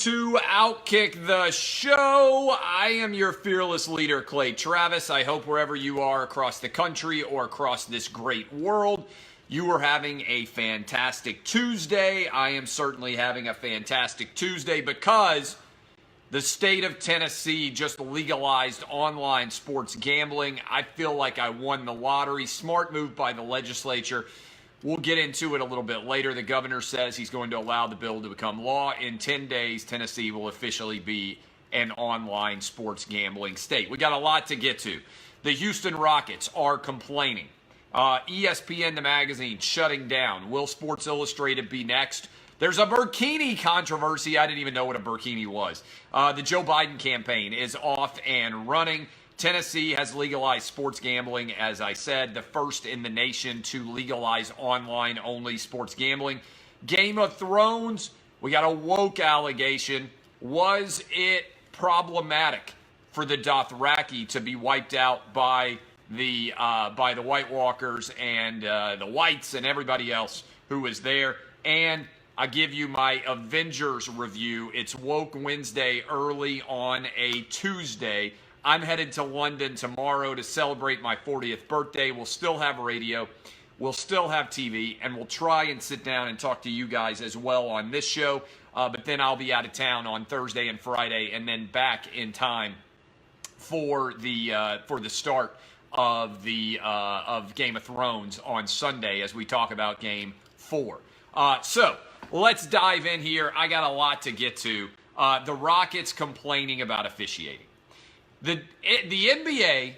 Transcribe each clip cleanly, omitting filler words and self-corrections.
to Outkick the Show. I am your fearless leader, Clay Travis. I hope wherever you are across the country or across this great world, you are having a fantastic Tuesday. I am certainly having a fantastic Tuesday because the state of Tennessee just legalized online sports gambling. I feel like I won the lottery. Smart move by the legislature. We'll get into it a little bit later. The governor says he's going to allow the bill to become law. In 10 days, Tennessee will officially be an online sports gambling state. We got a lot to get to. The Houston Rockets are complaining. ESPN, the magazine, shutting down. Will Sports Illustrated be next? There's a burkini controversy. I didn't even know what a burkini was. The Joe Biden campaign is off and running. Tennessee has legalized sports gambling, as I said, the first in the nation to legalize online-only sports gambling. Game of Thrones, we got a woke allegation. Was it problematic for the Dothraki to be wiped out by the White Walkers and the Whites and everybody else who was there? And I give you my Avengers review. It's Woke Wednesday early on a Tuesday. I'm headed to London tomorrow to celebrate my 40th birthday. We'll still have radio, we'll still have TV, and we'll try and sit down and talk to you guys as well on this show. But then I'll be out of town on Thursday and Friday, and then back in time for the start of Game of Thrones on Sunday as we talk about Game 4. So let's dive in here. I got a lot to get to. The Rockets complaining about officiating. The NBA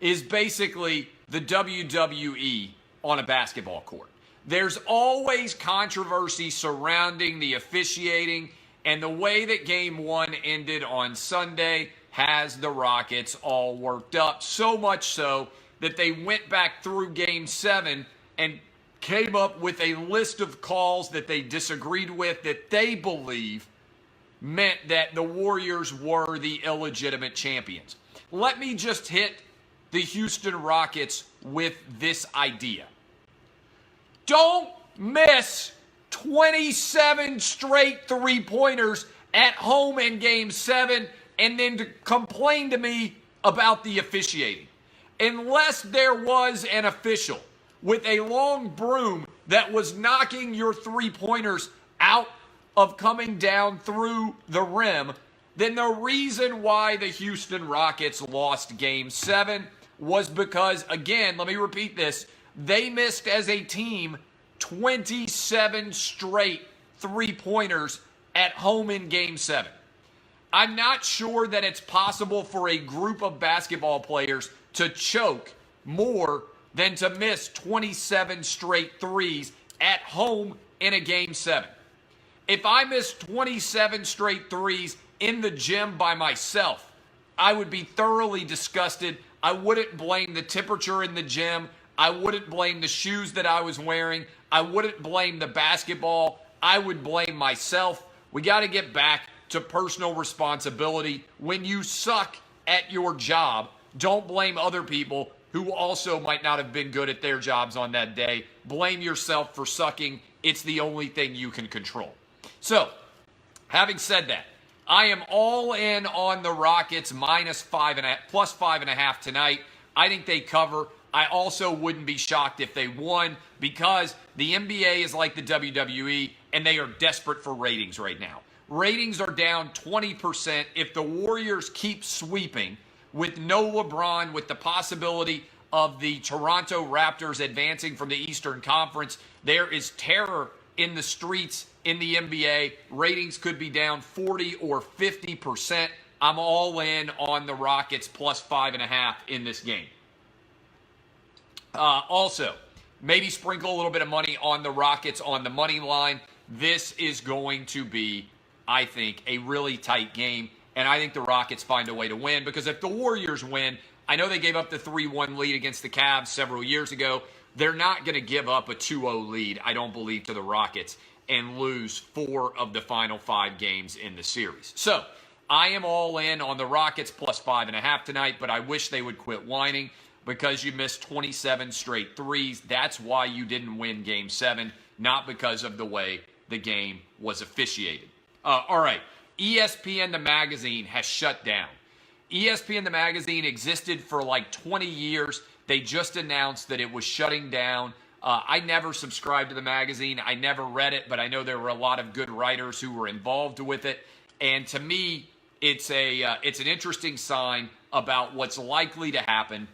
is basically the WWE on a basketball court. There's always controversy surrounding the officiating, and the way that Game 1 ended on Sunday has the Rockets all worked up, so much so that they went back through Game 7 and came up with a list of calls that they disagreed with that they believe meant that the Warriors were the illegitimate champions. Let me just hit the Houston Rockets with this idea. Don't miss 27 straight three-pointers at home in Game 7 and then to complain to me about the officiating. Unless there was an official with a long broom that was knocking your three-pointers out of coming down through the rim, then the reason why the Houston Rockets lost Game 7 was because, again, let me repeat this, they missed as a team 27 straight three-pointers at home in Game 7. I'm not sure that it's possible for a group of basketball players to choke more than to miss 27 straight threes at home in a Game 7. If I missed 27 straight threes in the gym by myself, I would be thoroughly disgusted. I wouldn't blame the temperature in the gym. I wouldn't blame the shoes that I was wearing. I wouldn't blame the basketball. I would blame myself. We got to get back to personal responsibility. When you suck at your job, don't blame other people who also might not have been good at their jobs on that day. Blame yourself for sucking. It's the only thing you can control. So, having said that, I am all in on the Rockets plus 5.5 tonight. I think they cover. I also wouldn't be shocked if they won because the NBA is like the WWE and they are desperate for ratings right now. Ratings are down 20%. If the Warriors keep sweeping with no LeBron, with the possibility of the Toronto Raptors advancing from the Eastern Conference, there is terror in the streets in the NBA. Ratings could be down 40 or 50%. I'm all in on the Rockets plus 5.5 in this game. Also, maybe sprinkle a little bit of money on the Rockets on the money line. This is going to be, I think, a really tight game, and I think the Rockets find a way to win because if the Warriors win, I know they gave up the 3-1 lead against the Cavs several years ago. They're not going to give up a 2-0 lead, I don't believe, to the Rockets and lose 4 of the final 5 games in the series. So, I am all in on the Rockets plus 5.5 tonight, but I wish they would quit whining because you missed 27 straight threes. That's why you didn't win Game 7, not because of the way the game was officiated. All right, ESPN the magazine has shut down. ESPN the magazine existed for like 20 years. They just announced that it was shutting down. I never subscribed to the magazine. I never read it, but I know there were a lot of good writers who were involved with it. And to me, it's an interesting sign about what's likely to happen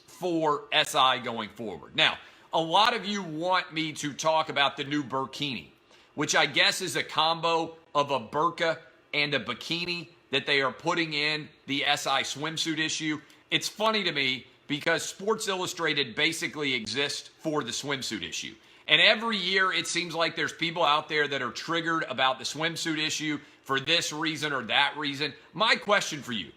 for SI going forward. Now, a lot of you want me to talk about the new burkini, which I guess is a combo of a burka and a bikini that they are putting in the SI swimsuit issue. It's funny to me because Sports Illustrated basically exists for the swimsuit issue. And every year it seems like there's people out there that are triggered about the swimsuit issue for this reason or that reason. My question for you,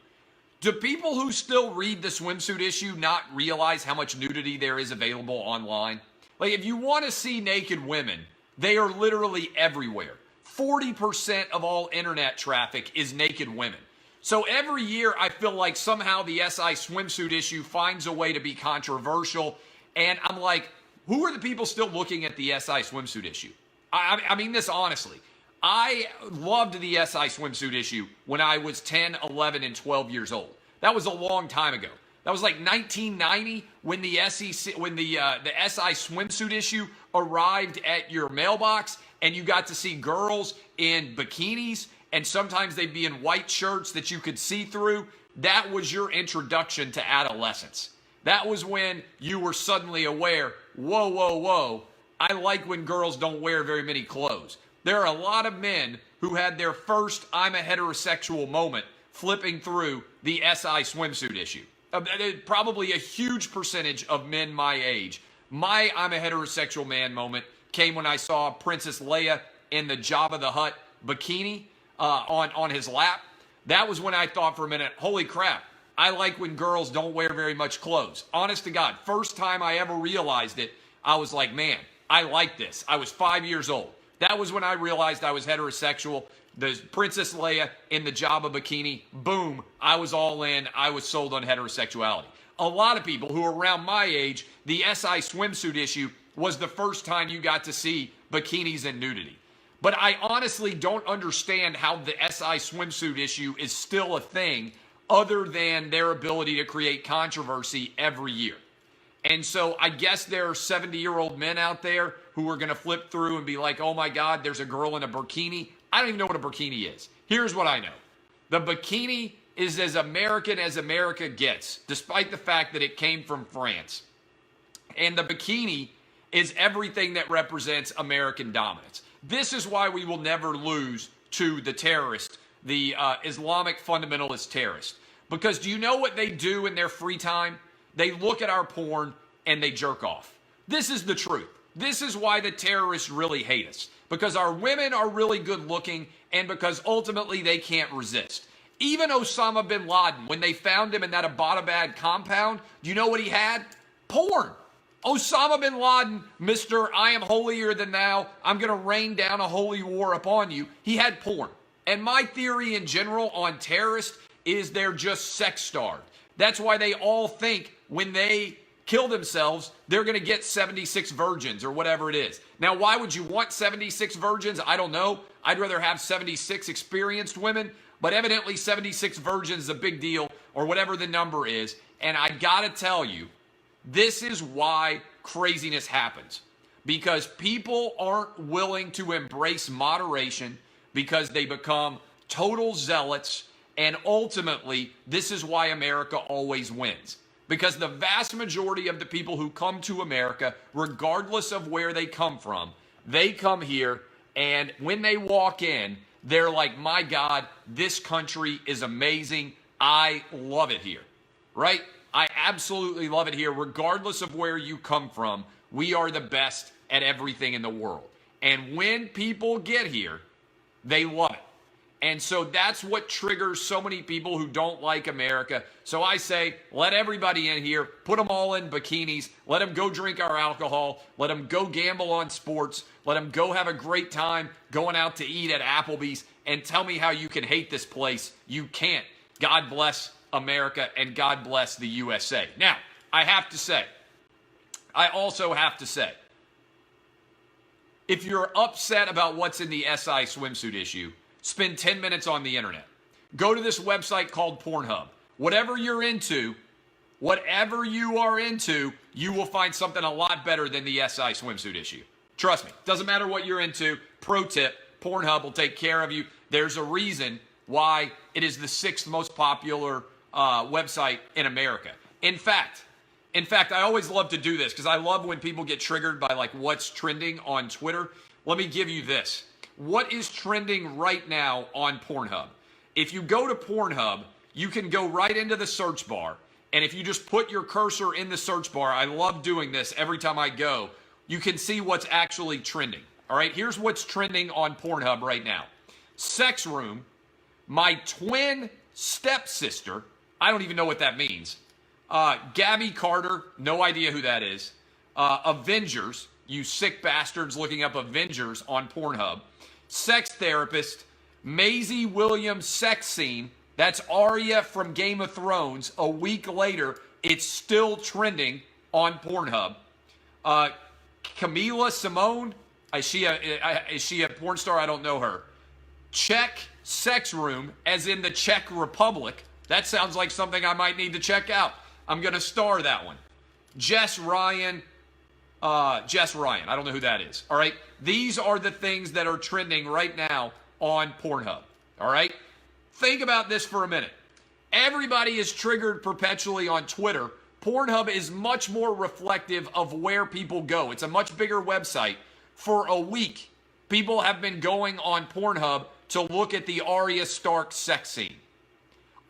do people who still read the swimsuit issue not realize how much nudity there is available online? Like, if you want to see naked women, they are literally everywhere. 40% of all internet traffic is naked women. So every year I feel like somehow the SI swimsuit issue finds a way to be controversial. And I'm like, who are the people still looking at the SI swimsuit issue? I mean this honestly. I loved the SI swimsuit issue when I was 10, 11, and 12 years old. That was a long time ago. That was like 1990 when the SI swimsuit issue arrived at your mailbox, and you got to see girls in bikinis, and sometimes they'd be in white shirts that you could see through. That was your introduction to adolescence. That was when you were suddenly aware, whoa, whoa, whoa, I like when girls don't wear very many clothes. There are a lot of men who had their first I'm a heterosexual moment flipping through the SI swimsuit issue. Probably a huge percentage of men my age. My I'm a heterosexual man moment came when I saw Princess Leia in the Jabba the Hutt bikini on his lap. That was when I thought for a minute, holy crap, I like when girls don't wear very much clothes. Honest to God, first time I ever realized it, I was like, man, I like this. I was 5 years old. That was when I realized I was heterosexual. The Princess Leia in the Jabba bikini, boom, I was all in. I was sold on heterosexuality. A lot of people who are around my age, the SI swimsuit issue was the first time you got to see bikinis and nudity. But I honestly don't understand how the SI swimsuit issue is still a thing other than their ability to create controversy every year. And so I guess there are 70-year-old men out there who are going to flip through and be like, oh my God, there's a girl in a burkini. I don't even know what a burkini is. Here's what I know. The bikini is as American as America gets, despite the fact that it came from France. And the bikini is everything that represents American dominance. This is why we will never lose to the terrorist, the Islamic fundamentalist terrorist. Because do you know what they do in their free time? They look at our porn and they jerk off. This is the truth. This is why the terrorists really hate us. Because our women are really good looking and because ultimately they can't resist. Even Osama bin Laden, when they found him in that Abbottabad compound, do you know what he had? Porn. Osama bin Laden, Mr. I am holier than thou, I'm going to rain down a holy war upon you. He had porn. And my theory in general on terrorists is they're just sex starved. That's why they all think when they kill themselves, they're going to get 76 virgins or whatever it is. Now, why would you want 76 virgins? I don't know. I'd rather have 76 experienced women, but evidently 76 virgins is a big deal or whatever the number is. And I got to tell you, this is why craziness happens. Because people aren't willing to embrace moderation because they become total zealots. And ultimately, this is why America always wins. Because the vast majority of the people who come to America, regardless of where they come from, they come here and when they walk in, they're like, my God, this country is amazing. I love it here, right? I absolutely love it here. Regardless of where you come from, we are the best at everything in the world. And when people get here, they love it. And so that's what triggers so many people who don't like America. So I say, let everybody in here, put them all in bikinis, let them go drink our alcohol, let them go gamble on sports, let them go have a great time going out to eat at Applebee's, and tell me how you can hate this place. You can't. God bless America and God bless the USA. Now, I also have to say, if you're upset about what's in the SI swimsuit issue, spend 10 minutes on the internet. Go to this website called Pornhub. Whatever you are into, you will find something a lot better than the SI swimsuit issue. Trust me, doesn't matter what you're into. Pro tip, Pornhub will take care of you. There's a reason why it is the 6th most popular website in America. In fact, I always love to do this because I love when people get triggered by like what's trending on Twitter. Let me give you this. What is trending right now on Pornhub? If you go to Pornhub, you can go right into the search bar. And if you just put your cursor in the search bar, I love doing this every time I go, you can see what's actually trending. All right, here's what's trending on Pornhub right now. Sex room, my twin stepsister, I don't even know what that means. Gabby Carter, no idea who that is. Avengers, you sick bastards looking up Avengers on Pornhub. Sex therapist, Maisie Williams sex scene. That's Arya from Game of Thrones. A week later, it's still trending on Pornhub. Camila Simone, is she a porn star? I don't know her. Czech sex room, as in the Czech Republic. That sounds like something I might need to check out. I'm going to star that one. Jess Ryan. I don't know who that is. All right. These are the things that are trending right now on Pornhub. All right. Think about this for a minute. Everybody is triggered perpetually on Twitter. Pornhub is much more reflective of where people go. It's a much bigger website. For a week, people have been going on Pornhub to look at the Arya Stark sex scene.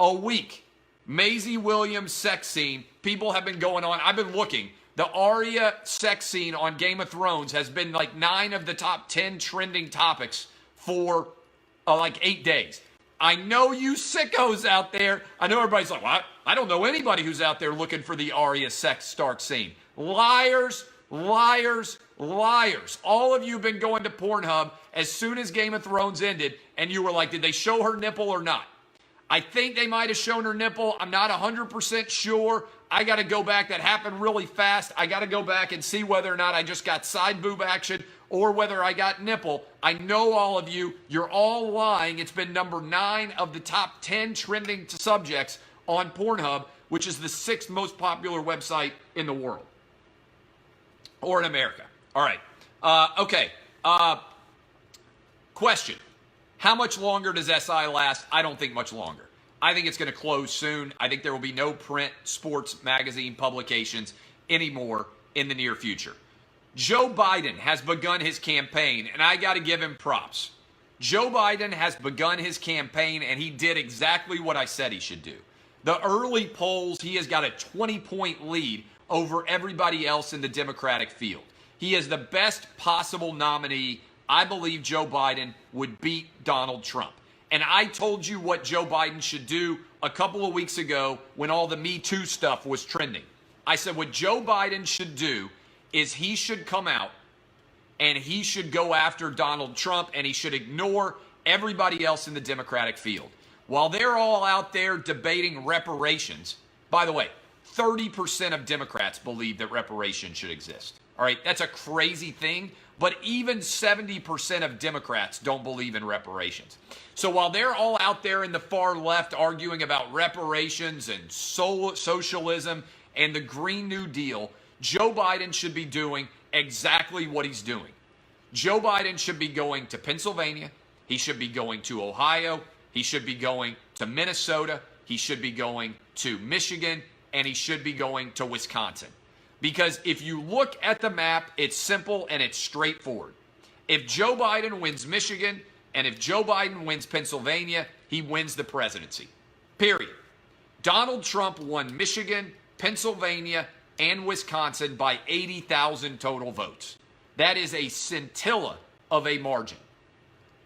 A week. Maisie Williams sex scene. People have been going on. I've been looking. The Arya sex scene on Game of Thrones has been like 9 of the top 10 trending topics for like 8 days. I know you sickos out there. I know everybody's like, what? I don't know anybody who's out there looking for the Arya sex Stark scene. Liars, liars, liars. All of you have been going to Pornhub as soon as Game of Thrones ended, and you were like, did they show her nipple or not? I think they might have shown her nipple. I'm not 100% sure. I got to go back. That happened really fast. I got to go back and see whether or not I just got side boob action or whether I got nipple. I know all of you. You're all lying. It's been number 9 of the top 10 trending subjects on Pornhub, which is the 6th most popular website in the world or in America. All right. Okay. Question. How much longer does SI last? I don't think much longer. I think it's going to close soon. I think there will be no print sports magazine publications anymore in the near future. Joe Biden has begun his campaign, and I got to give him props. Joe Biden has begun his campaign, and he did exactly what I said he should do. The early polls, he has got a 20-point lead over everybody else in the Democratic field. He is the best possible nominee. I believe Joe Biden would beat Donald Trump. And I told you what Joe Biden should do a couple of weeks ago when all the Me Too stuff was trending. I said what Joe Biden should do is he should come out and he should go after Donald Trump and he should ignore everybody else in the Democratic field. While they're all out there debating reparations, by the way, 30% of Democrats believe that reparations should exist. All right, that's a crazy thing, but even 70% of Democrats don't believe in reparations. So while they're all out there in the far left arguing about reparations and socialism and the Green New Deal, Joe Biden should be doing exactly what he's doing. Joe Biden should be going to Pennsylvania. He should be going to Ohio. He should be going to Minnesota. He should be going to Michigan. And he should be going to Wisconsin. Because if you look at the map, it's simple and it's straightforward. If Joe Biden wins Michigan and if Joe Biden wins Pennsylvania, he wins the presidency. Period. Donald Trump won Michigan, Pennsylvania, and Wisconsin by 80,000 total votes. That is a scintilla of a margin.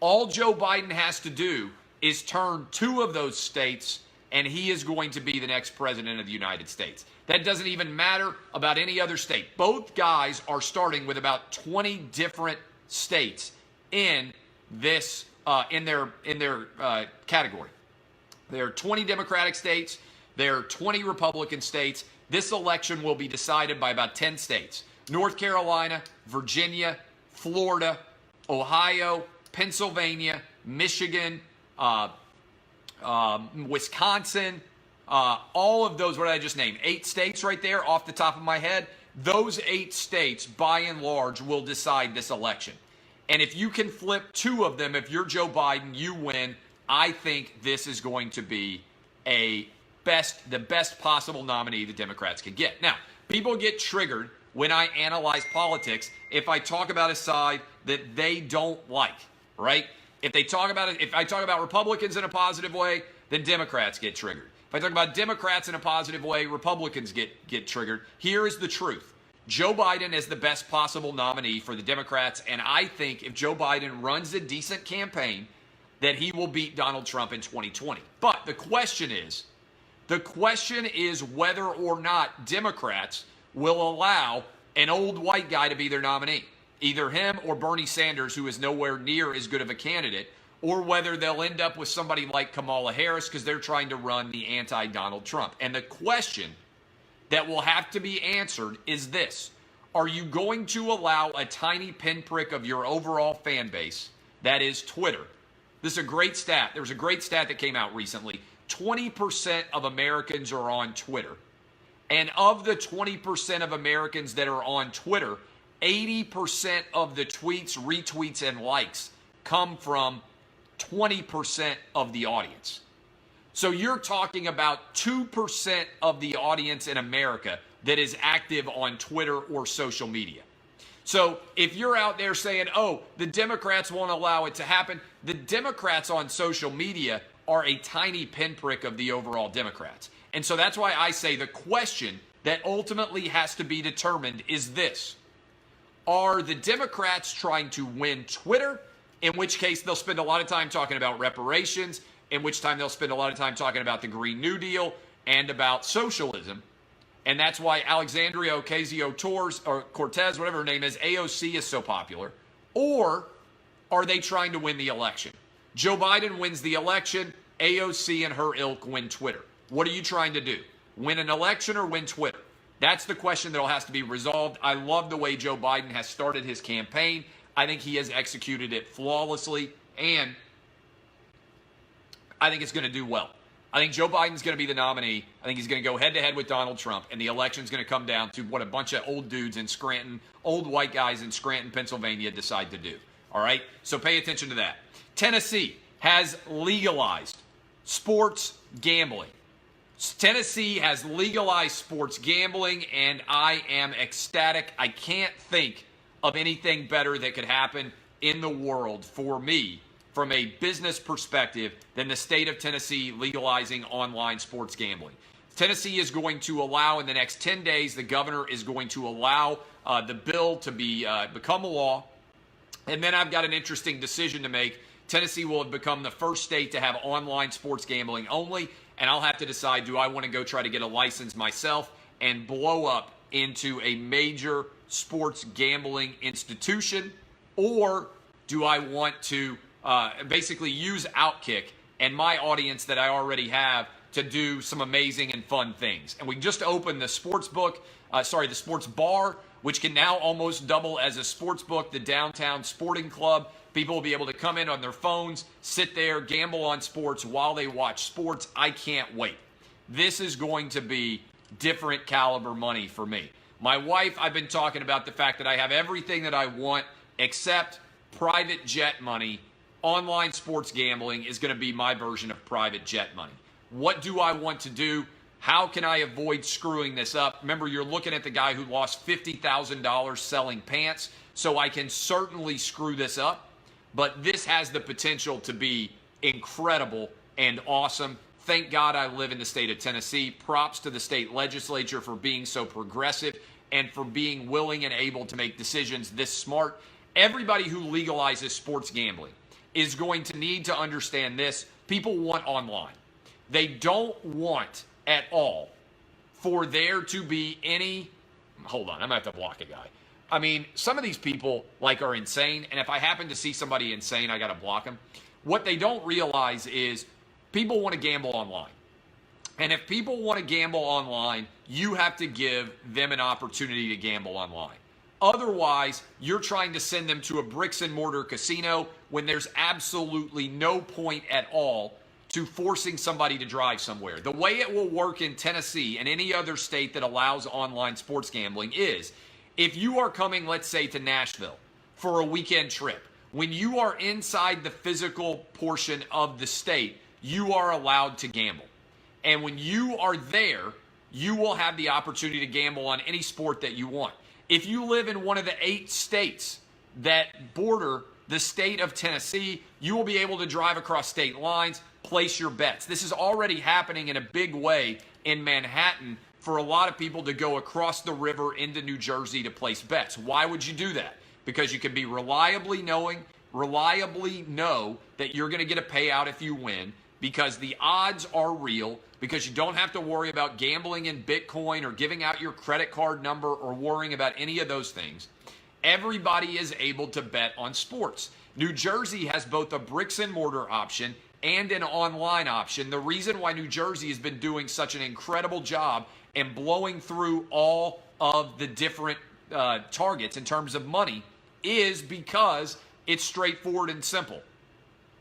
All Joe Biden has to do is turn 2 of those states, and he is going to be the next president of the United States. That doesn't even matter about any other state. Both guys are starting with about 20 different states in this in their category. There are 20 Democratic states. There are 20 Republican states. This election will be decided by about 10 states. North Carolina, Virginia, Florida, Ohio, Pennsylvania, Michigan, Wisconsin, all of those, what did I just name? 8 states right there off the top of my head. Those 8 states, by and large, will decide this election. And if you can flip 2 of them, if you're Joe Biden, you win. I think this is going to be the best possible nominee the Democrats can get. Now, people get triggered when I analyze politics if I talk about a side that they don't like, right? If I talk about Republicans in a positive way, then Democrats get triggered. If I talk about Democrats in a positive way, Republicans get triggered. Here is the truth. Joe Biden is the best possible nominee for the Democrats, and I think if Joe Biden runs a decent campaign, that he will beat Donald Trump in 2020. But the question is whether or not Democrats will allow an old white guy to be their nominee. Either him or Bernie Sanders, who is nowhere near as good of a candidate, or whether they'll end up with somebody like Kamala Harris because they're trying to run the anti-Donald Trump. And the question that will have to be answered is this. Are you going to allow a tiny pinprick of your overall fan base, that is Twitter? This is a great stat. There was a great stat that came out recently. 20% of Americans are on Twitter. And of the 20% of Americans that are on Twitter, 80% of the tweets, retweets, and likes come from 20% of the audience. So you're talking about 2% of the audience in America that is active on Twitter or social media. So if you're out there saying, oh, the Democrats won't allow it to happen, the Democrats on social media are a tiny pinprick of the overall Democrats. And so that's why I say the question that ultimately has to be determined is this. Are the Democrats trying to win Twitter, in which case they'll spend a lot of time talking about reparations, in which time they'll spend a lot of time talking about the Green New Deal and about socialism. And that's why Alexandria Ocasio-Cortez, whatever her name is, AOC is so popular. Or are they trying to win the election? Joe Biden wins the election, AOC and her ilk win Twitter. What are you trying to do? Win an election or win Twitter? That's the question that has to be resolved. I love the way Joe Biden has started his campaign. I think he has executed it flawlessly, and I think it's going to do well. I think Joe Biden's going to be the nominee. I think he's going to go head-to-head with Donald Trump, and the election's going to come down to what a bunch of old dudes in Scranton, old white guys in Scranton, Pennsylvania decide to do. All right? So pay attention to that. Tennessee has legalized sports gambling. Tennessee has legalized sports gambling, and I am ecstatic. I can't think of anything better that could happen in the world for me from a business perspective than the state of Tennessee legalizing online sports gambling. Tennessee is going to allow, in the next 10 days, the governor is going to allow the bill to become a law. And then I've got an interesting decision to make. Tennessee will have become the first state to have online sports gambling only, and I'll have to decide, do I want to go try to get a license myself and blow up into a major sports gambling institution, or do I want to basically use Outkick and my audience that I already have to do some amazing and fun things? And we just opened the sports bar, which can now almost double as a sports book, the Downtown Sporting Club. People will be able to come in on their phones, sit there, gamble on sports while they watch sports. I can't wait. This is going to be different caliber money for me. My wife, I've been talking about the fact that I have everything that I want except private jet money. Online sports gambling is going to be my version of private jet money. What do I want to do? How can I avoid screwing this up? Remember, you're looking at the guy who lost $50,000 selling pants, so I can certainly screw this up. But this has the potential to be incredible and awesome. Thank God I live in the state of Tennessee. Props to the state legislature for being so progressive and for being willing and able to make decisions this smart. Everybody who legalizes sports gambling is going to need to understand this. People want online. They don't want at all for there to be any... Hold on, I'm going to have to block a guy. I mean, some of these people are insane, and if I happen to see somebody insane, I got to block them. What they don't realize is people want to gamble online. And if people want to gamble online, you have to give them an opportunity to gamble online. Otherwise, you're trying to send them to a bricks and mortar casino when there's absolutely no point at all to forcing somebody to drive somewhere. The way it will work in Tennessee and any other state that allows online sports gambling is if you are coming, let's say, to Nashville for a weekend trip, when you are inside the physical portion of the state, you are allowed to gamble. And when you are there, you will have the opportunity to gamble on any sport that you want. If you live in one of the 8 states that border the state of Tennessee, you will be able to drive across state lines, place your bets. This is already happening in a big way in Manhattan for a lot of people to go across the river into New Jersey to place bets. Why would you do that? Because you can be reliably know that you're going to get a payout if you win, because the odds are real, because you don't have to worry about gambling in Bitcoin or giving out your credit card number or worrying about any of those things. Everybody is able to bet on sports. New Jersey has both a bricks and mortar option and an online option. The reason why New Jersey has been doing such an incredible job and blowing through all of the different targets in terms of money is because it's straightforward and simple.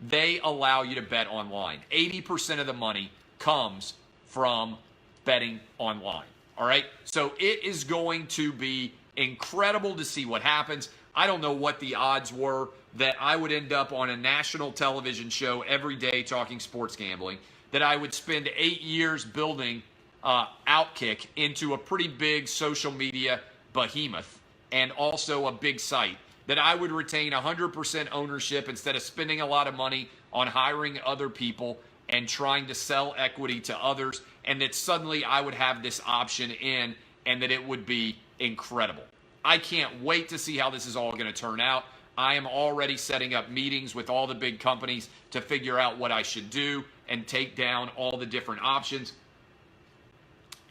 They allow you to bet online. 80% of the money comes from betting online. All right? So it is going to be incredible to see what happens. I don't know what the odds were that I would end up on a national television show every day talking sports gambling, that I would spend 8 years building Outkick into a pretty big social media behemoth and also a big site, that I would retain 100% ownership instead of spending a lot of money on hiring other people and trying to sell equity to others, and that suddenly I would have this option in and that it would be incredible. I can't wait to see how this is all going to turn out. I am already setting up meetings with all the big companies to figure out what I should do and take down all the different options.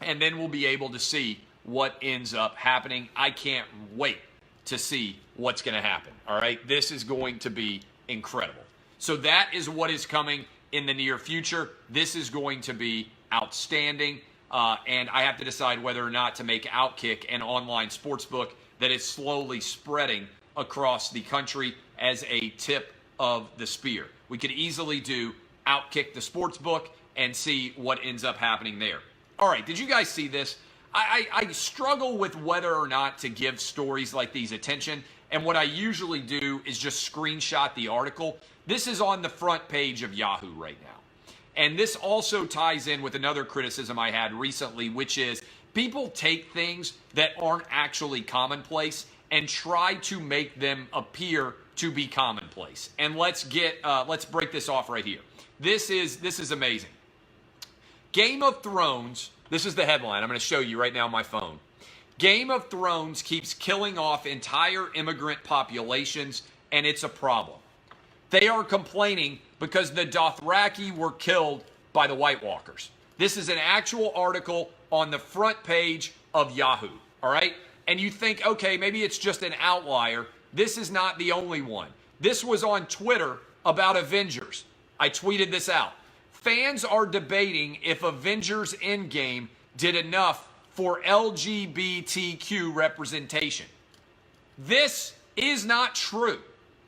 And then we'll be able to see what ends up happening. I can't wait to see what's going to happen. All right. This is going to be incredible. So that is what is coming in the near future. This is going to be outstanding. And I have to decide whether or not to make Outkick an online sportsbook that is slowly spreading across the country as a tip of the spear. We could easily do Outkick the sportsbook and see what ends up happening there. All right. Did you guys see this? I struggle with whether or not to give stories like these attention, and what I usually do is just screenshot the article. This is on the front page of Yahoo right now. And this also ties in with another criticism I had recently, which is people take things that aren't actually commonplace and try to make them appear to be commonplace. And let's break this off right here. This is amazing. Game of Thrones, this is the headline. I'm going to show you right now on my phone. Game of Thrones keeps killing off entire immigrant populations, and it's a problem. They are complaining because the Dothraki were killed by the White Walkers. This is an actual article on the front page of Yahoo, all right? And you think, okay, maybe it's just an outlier. This is not the only one. This was on Twitter about Avengers. I tweeted this out. Fans are debating if Avengers Endgame did enough for LGBTQ representation. This is not true,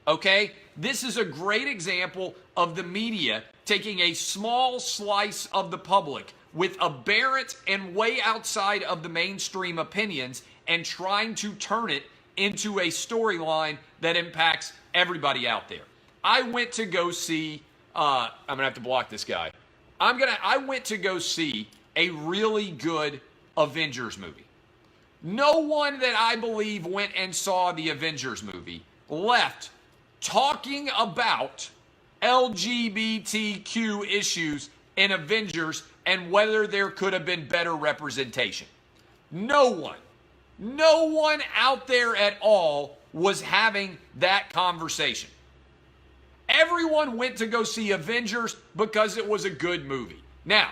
okay? This is a great example of the media taking a small slice of the public with aberrant and way outside of the mainstream opinions and trying to turn it into a storyline that impacts everybody out there. I went to go see, I'm going to have to block this guy. I went to go see a really good Avengers movie. No one that I believe went and saw the Avengers movie left talking about LGBTQ issues in Avengers and whether there could have been better representation. No one out there at all was having that conversation. Everyone went to go see Avengers because it was a good movie. Now,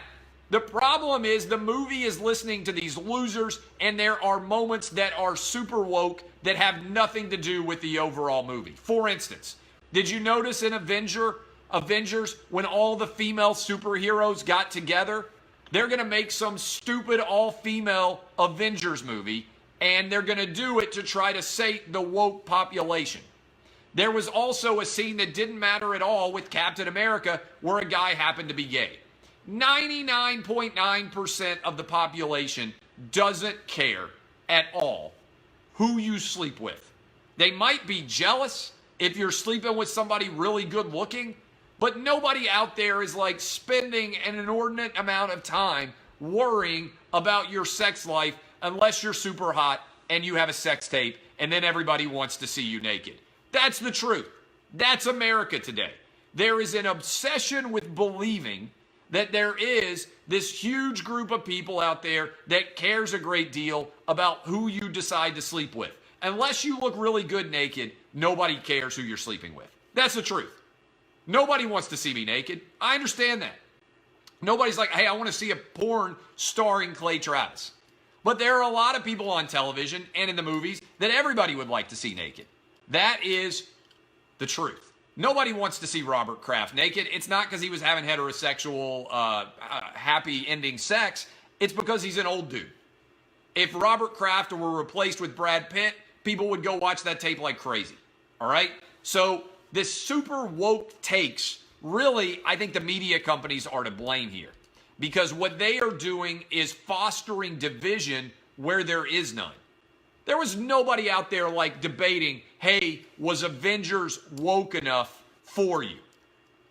the problem is the movie is listening to these losers, and there are moments that are super woke that have nothing to do with the overall movie. For instance, did you notice in Avengers, when all the female superheroes got together, they're going to make some stupid all-female Avengers movie, And they're going to do it to try to sate the woke population. There was also a scene that didn't matter at all with Captain America where a guy happened to be gay. 99.9% of the population doesn't care at all who you sleep with. They might be jealous if you're sleeping with somebody really good looking, but nobody out there is like spending an inordinate amount of time worrying about your sex life unless you're super hot and you have a sex tape and then everybody wants to see you naked. That's the truth. That's America today. There is an obsession with believing that there is this huge group of people out there that cares a great deal about who you decide to sleep with. Unless you look really good naked, nobody cares who you're sleeping with. That's the truth. Nobody wants to see me naked. I understand that. Nobody's like, hey, I want to see a porn starring Clay Travis. But there are a lot of people on television and in the movies that everybody would like to see naked. That is the truth. Nobody wants to see Robert Kraft naked. It's not because he was having heterosexual, happy ending sex. It's because he's an old dude. If Robert Kraft were replaced with Brad Pitt, people would go watch that tape like crazy. All right? So this super woke takes, really, I think the media companies are to blame here. Because what they are doing is fostering division where there is none. There was nobody out there like debating, hey, was Avengers woke enough for you?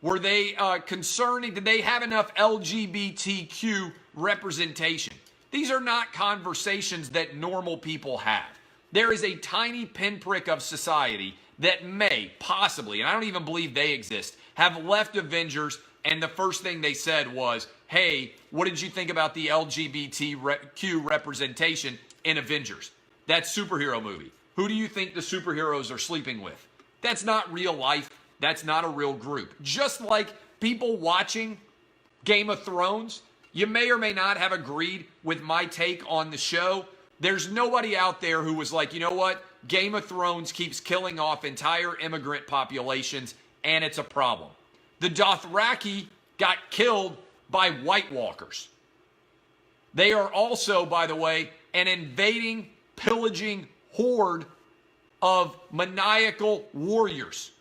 Were they concerning, did they have enough LGBTQ representation? These are not conversations that normal people have. There is a tiny pinprick of society that may possibly, and I don't even believe they exist, have left Avengers, and the first thing they said was, hey, what did you think about the LGBTQ representation in Avengers? That superhero movie. Who do you think the superheroes are sleeping with? That's not real life. That's not a real group. Just like people watching Game of Thrones, you may or may not have agreed with my take on the show. There's nobody out there who was like, you know what? Game of Thrones keeps killing off entire immigrant populations, and it's a problem. The Dothraki got killed by White Walkers. They are also, by the way, an invading, pillaging horde of maniacal warriors.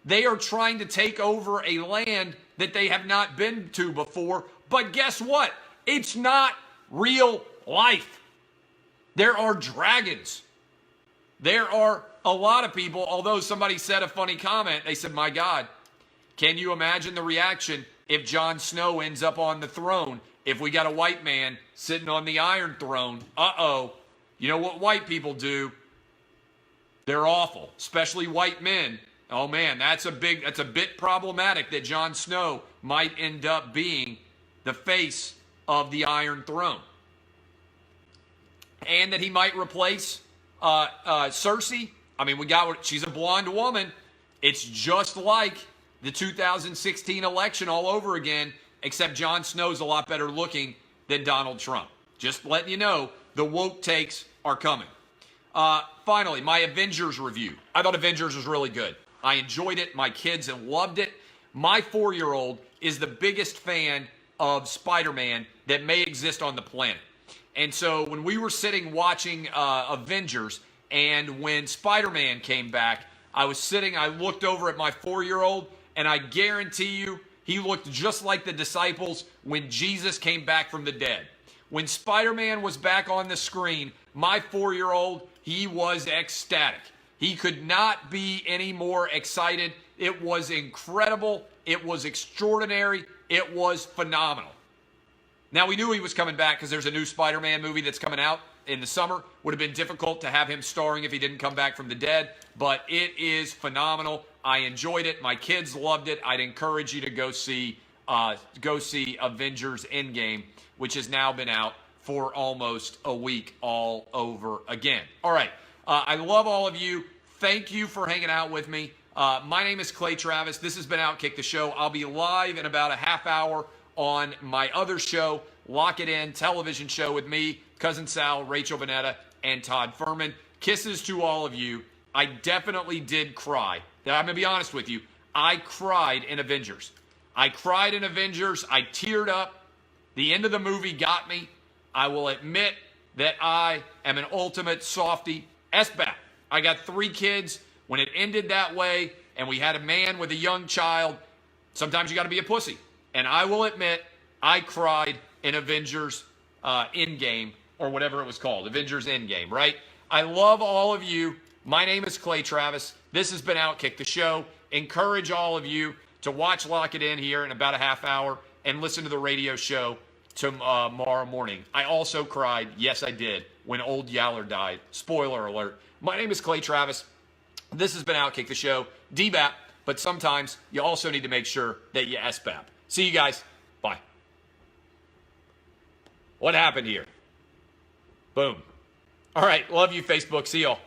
They are trying to take over a land that they have not been to before. But guess what? It's not real life. There are dragons. There are a lot of people, although somebody said a funny comment, they said, my God, can you imagine the reaction if Jon Snow ends up on the throne? If we got a white man sitting on the Iron Throne, you know what white people do? They're awful, especially white men. Oh man, that's a bit problematic that Jon Snow might end up being the face of the Iron Throne. And that he might replace Cersei. I mean, she's a blonde woman. It's just like the 2016 election all over again, except Jon Snow's a lot better looking than Donald Trump. Just letting you know, the woke takes are coming. Finally, my Avengers review. I thought Avengers was really good. I enjoyed it. My kids loved it. My 4-year-old is the biggest fan of Spider-Man that may exist on the planet. And so when we were sitting watching Avengers, and when Spider-Man came back, I looked over at my 4-year-old, and I guarantee you, he looked just like the disciples when Jesus came back from the dead. When Spider-Man was back on the screen, my 4-year-old, he was ecstatic. He could not be any more excited. It was incredible. It was extraordinary. It was phenomenal. Now, we knew he was coming back because there's a new Spider-Man movie that's coming out in the summer. Would have been difficult to have him starring if he didn't come back from the dead, but it is phenomenal. I enjoyed it. My kids loved it. I'd encourage you to go see Avengers Endgame, which has now been out for almost a week all over again. All right. I love all of you. Thank you for hanging out with me. My name is Clay Travis. This has been Outkick the Show. I'll be live in about a half hour on my other show, Lock It In, television show with me, Cousin Sal, Rachel Bonetta, and Todd Furman. Kisses to all of you. I definitely did cry. I'm going to be honest with you. I cried in Avengers. I cried in Avengers. I teared up. The end of the movie got me. I will admit that I am an ultimate softy. SBAP. I got 3 kids. When it ended that way and we had a man with a young child, sometimes you got to be a pussy. And I will admit, I cried in Avengers Endgame, or whatever it was called, Avengers Endgame, right? I love all of you. My name is Clay Travis. This has been Outkick the Show. Encourage all of you to watch Lock It In here in about a half hour and listen to the radio show tomorrow morning. I also cried, yes I did, when old Yaller died. Spoiler alert. My name is Clay Travis. This has been Outkick the Show. DBAP, but sometimes you also need to make sure that you SBAP. See you guys. Bye. What happened here? Boom. All right. Love you, Facebook. See y'all.